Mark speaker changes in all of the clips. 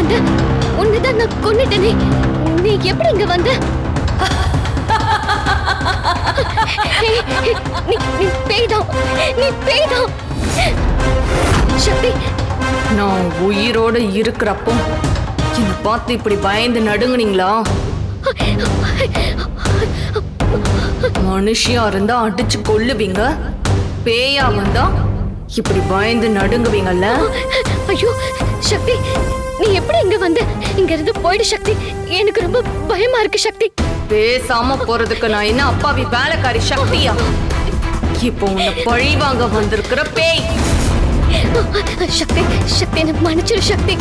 Speaker 1: வந்த? உன்னைதான் நான் கொன்னுட்டேனே. நீ எப்படி இங்க வந்த? நீ பேய்தான். நீ பேய்தான். சக்தி,
Speaker 2: நான் உயிரோட இருக்கிறப்போ என்ன பார்த்து இப்படி பயந்து நடுங்குனீங்களா? மனுஷியா இருந்தா அடிச்சு கொல்லுவீங்க, பேயா வந்தா இப்படி பயந்து நடுங்குவீங்கல்ல?
Speaker 1: ஐயோ சக்தி, நீ எப்படி இங்க வந்த? இங்க இருந்து போயிடு சக்தி. எனக்கு ரொம்ப பயமா இருக்கு சக்தி.
Speaker 2: பேசாம போறதுக்கு நான் என்ன அப்பாவி வேலைக்காரி சக்தியா? இப்போ உன்னை பழி வாங்க வந்திருக்கிற பேய்.
Speaker 1: சக்தி, சக்தி என்ன மன்னிச்சிரு சக்தி.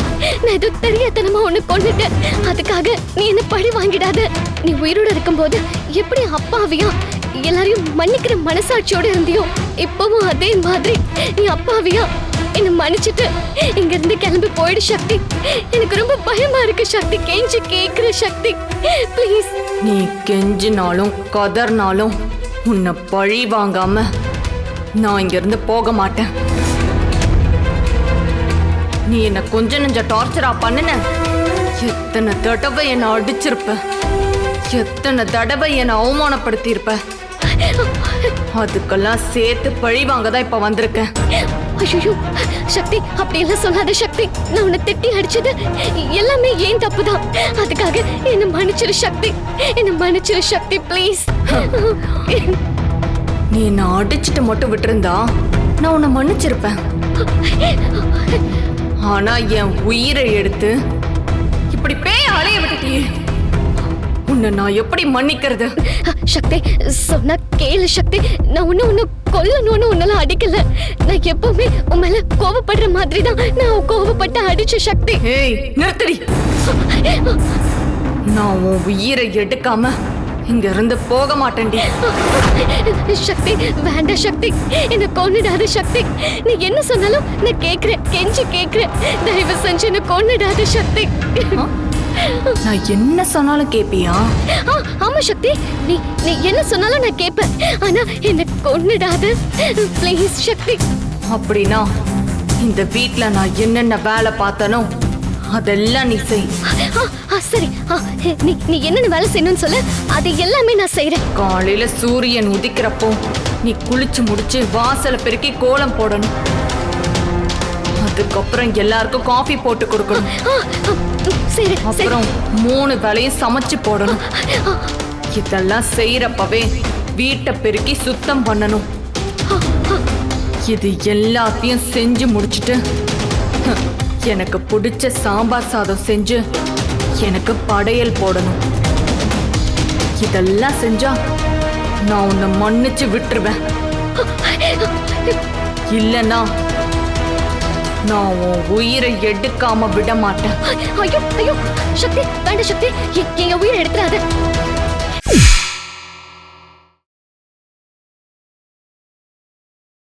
Speaker 1: நான் ஏதோ தெரியாதனமா உன்னை கொன்னுட்டேன். அதுக்காக நீ என்ன பழி வாங்கிடாத. நீ உயிரோட இருக்கும்போது எப்படி அப்பாவியா எல்லாரையும் மன்னிக்கிற மனசாட்சியோட இருந்தியோ, இப்பவும் அதே மாதிரி நீ அப்பாவியா என்ன மன்னிச்சிட்டு இங்க இருந்து கிளம்பி போயிடு சக்தி. எனக்கு ரொம்ப பயமா இருக்கு சக்தி. கெஞ்சி கேக்குற சக்தி, ப்ளீஸ்.
Speaker 2: நீ கெஞ்சினாலும் கதர்னாலும் உன்னை பழி வாங்காம நான் இங்க இருந்து போக மாட்டேன். நீ என்ன கொஞ்ச நெஞ்ச டார்ச்சரா பண்ணுன. எத்தனை தடவை என்ன அடிச்சிருப்ப, எத்தனை தடவை என்ன அவமானப்படுத்தியிருப்ப. அதுக்கெல்லாம் சேர்த்து பழி வாங்கதான் இப்ப வந்திருக்கேன்.
Speaker 1: ஐயோ சக்தி, அப்படியெல்லாம் சொல்லாத சக்தி. நான் உன்னை திட்டி அடிச்சது எல்லாமே ஏன் தப்புதான். அதுக்காக என்ன மன்னிச்சிரு சக்தி. என்ன மன்னிச்சிரு சக்தி, ப்ளீஸ்.
Speaker 2: நீ என்ன அடிச்சுட்டு மட்டும் விட்டுருந்தா நான் உன்னை மன்னிச்சிருப்பேன். ஆனா என் உயிரை எடுத்து இப்படி பேய அலைய விட்டுட்டியே, உன்னை நான் எப்படி மன்னிக்கிறது?
Speaker 1: சக்தி, சொன்னா கேளு சக்தி. நான் உன்னை கொல்லணும்னு உன்னால அடிக்கல. நான் எப்பவுமே உன் மேல கோவப்படுற மாதிரி தான் நான் கோவப்பட்டு அடிச்ச சக்தி.
Speaker 2: ஏய் நிறுத்தடி. நான் உன் உயிரை எடுக்காம இங்க இருந்து போக மாட்டேன்டி.
Speaker 1: சக்தி வேண்டாம் சக்தி, என்ன கொன்னுடாத சக்தி. நீ என்ன சொன்னாலும் நான் கேக்குறேன், கெஞ்சி கேக்குறேன். தயவு செஞ்சு என்ன கொன்னுடாத சக்தி.
Speaker 2: நான் என்ன சொன்னாலும் கேப்பியா?
Speaker 1: ஆமா சக்தி, நீ நீ என்ன சொன்னாலும் நான் கேட்பேன். ஆனா என்ன கொன்னுடாத ப்ளீஸ் சக்தி.
Speaker 2: அப்படின்னா இந்த வீட்ல நான் என்னென்ன வேலை பார்த்தனோ அதெல்லாம் நீ செய்.
Speaker 1: சரி, நீ நீ என்னென்ன வேலை செய்யணும்னு சொல்ல, அது எல்லாமே நான் செய்யறேன்.
Speaker 2: காலையில சூரியன் உதிக்கிறப்போ நீ குளிச்சு முடிச்சு வாசலை பெருக்கி கோலம் போடணும். அதுக்கப்புறம் எல்லாருக்கும் காஃபி போட்டு கொடுக்கணும்.
Speaker 1: சரி,
Speaker 2: அப்புறம் 3 வேளையும் சமைச்சு போடணும். இதெல்லாம் செய்யறப்பவே வீட்டை பெருக்கி சுத்தம் பண்ணணும். இது எல்லாத்தையும் செஞ்சு முடிச்சிட்டு எனக்கு பிடிச்ச சாம்பார் சாதம் செஞ்சு எனக்கு படையல் போடணும். இதெல்லாம் செஞ்சா நான் உன்னை மன்னிச்சு விட்டுருவேன். இல்லனா நான் உன் உயிரை எடுக்காம விட மாட்டேன்.
Speaker 1: ஐயோ ஐயோ சக்தி, வேண்டாம் சக்தி, என் உயிரை எடுத்துறாத.